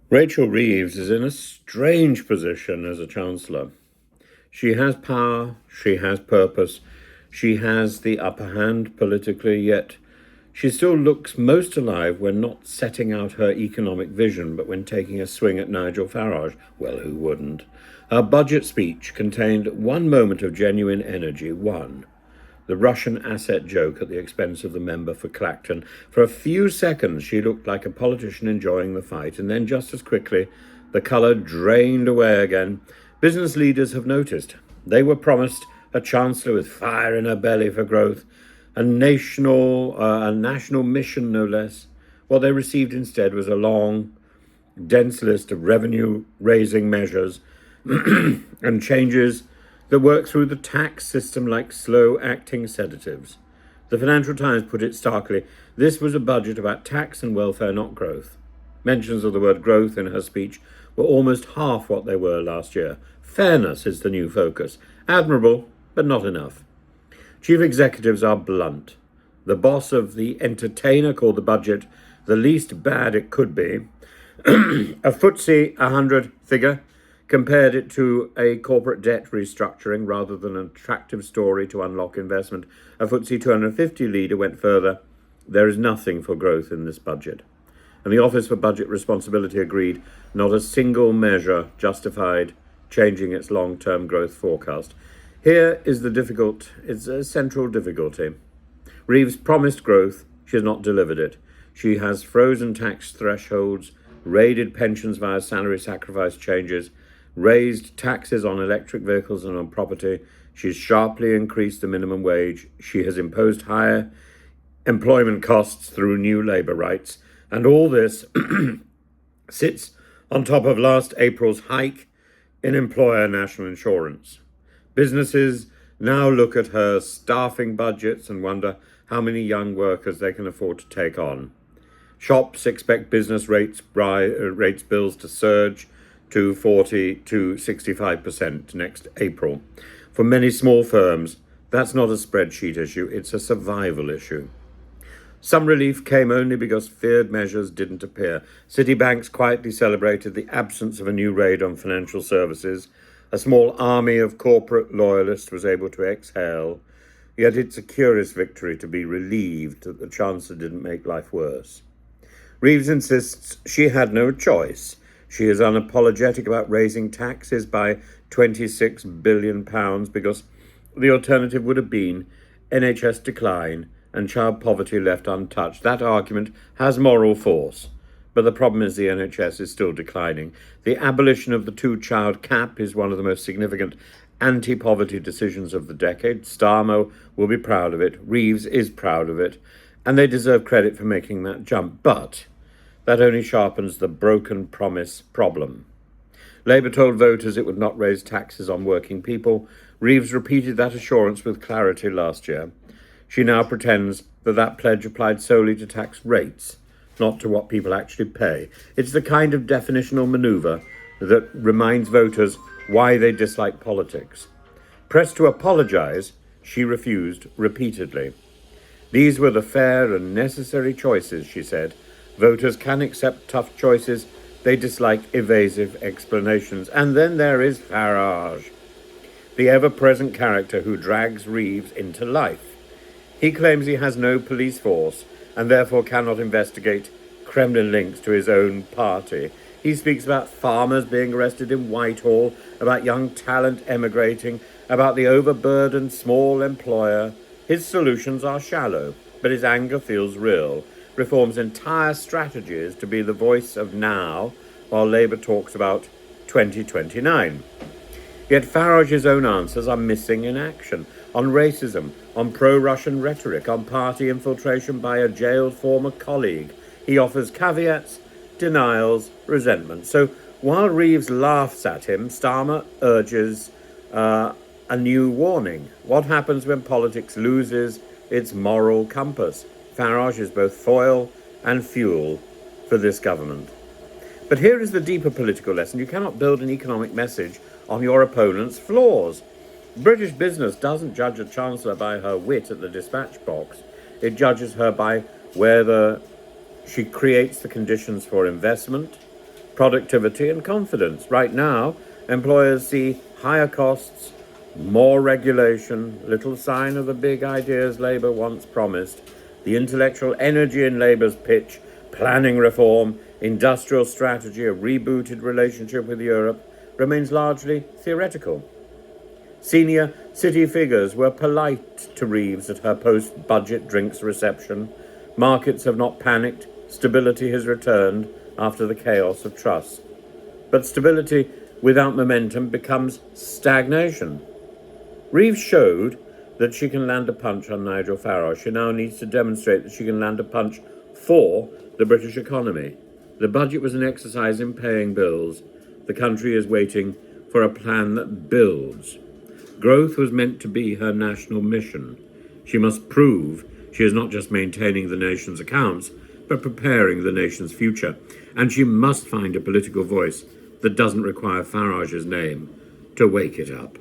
Rachel Reeves is in a strange position as a chancellor. She has power, she has purpose, she has the upper hand politically, yet she still looks most alive when not setting out her economic vision, but when taking a swing at Nigel Farage. Well, who wouldn't? Her budget speech contained one moment of genuine energy, one. The Russian asset joke at the expense of the member for Clacton. For a few seconds, she looked like a politician enjoying the fight, and then just as quickly, the colour drained away again. Business leaders have noticed. They were promised a chancellor with fire in her belly for growth, a national mission, no less. What they received instead was a long, dense list of revenue-raising measures and changes that work through the tax system like slow-acting sedatives. The Financial Times put it starkly, this was a budget about tax and welfare, not growth. Mentions of the word growth in her speech were almost half what they were last year. Fairness is the new focus. Admirable, but not enough. Chief executives are blunt. The boss of the entertainer called the budget the least bad it could be. A FTSE 100 figure compared it to a corporate debt restructuring rather than an attractive story to unlock investment. A FTSE 250 leader went further. There is nothing for growth in this budget. And the Office for Budget Responsibility agreed not a single measure justified changing its long-term growth forecast. Here is it's a central difficulty. Reeves promised growth, she has not delivered it. She has frozen tax thresholds, raided pensions via salary sacrifice changes, raised taxes on electric vehicles and on property. She's sharply increased the minimum wage. She has imposed higher employment costs through new labour rights. And all this sits on top of last April's hike in employer national insurance. Businesses now look at her staffing budgets and wonder how many young workers they can afford to take on. Shops expect business rates bills to surge to 40 to 65% next April. For many small firms, that's not a spreadsheet issue, it's a survival issue. Some relief came only because feared measures didn't appear. Citibanks quietly celebrated the absence of a new raid on financial services. A small army of corporate loyalists was able to exhale. Yet it's a curious victory to be relieved that the Chancellor didn't make life worse. Reeves insists she had no choice. She is unapologetic about raising taxes by £26 billion because the alternative would have been NHS decline and child poverty left untouched. That argument has moral force, but the problem is the NHS is still declining. The abolition of the two-child cap is one of the most significant anti-poverty decisions of the decade. Starmer will be proud of it. Reeves is proud of it, and they deserve credit for making that jump. But that only sharpens the broken promise problem. Labour told voters it would not raise taxes on working people. Reeves repeated that assurance with clarity last year. She now pretends that pledge applied solely to tax rates, not to what people actually pay. It's the kind of definitional manoeuvre that reminds voters why they dislike politics. Pressed to apologise, she refused repeatedly. These were the fair and necessary choices, she said. Voters can accept tough choices. They dislike evasive explanations. And then there is Farage, the ever-present character who drags Reeves into life. He claims he has no police force and therefore cannot investigate Kremlin links to his own party. He speaks about farmers being arrested in Whitehall, about young talent emigrating, about the overburdened small employer. His solutions are shallow, but his anger feels real. Reform's entire strategy is to be the voice of now, while Labour talks about 2029. Yet Farage's own answers are missing in action. On racism, on pro-Russian rhetoric, on party infiltration by a jailed former colleague. He offers caveats, denials, resentment. So while Reeves laughs at him, Starmer urges a new warning. What happens when politics loses its moral compass? Farage is both foil and fuel for this government. But here is the deeper political lesson. You cannot build an economic message on your opponent's flaws. British business doesn't judge a chancellor by her wit at the dispatch box. It judges her by whether she creates the conditions for investment, productivity and confidence. Right now, employers see higher costs, more regulation, little sign of the big ideas Labour once promised. The intellectual energy in Labour's pitch, planning reform, industrial strategy, a rebooted relationship with Europe, remains largely theoretical. Senior city figures were polite to Reeves at her post-budget drinks reception. Markets have not panicked. Stability has returned after the chaos of Truss. But stability without momentum becomes stagnation. Reeves showed that she can land a punch on Nigel Farage. She now needs to demonstrate that she can land a punch for the British economy. The budget was an exercise in paying bills. The country is waiting for a plan that builds. Growth was meant to be her national mission. She must prove she is not just maintaining the nation's accounts, but preparing the nation's future. And she must find a political voice that doesn't require Farage's name to wake it up.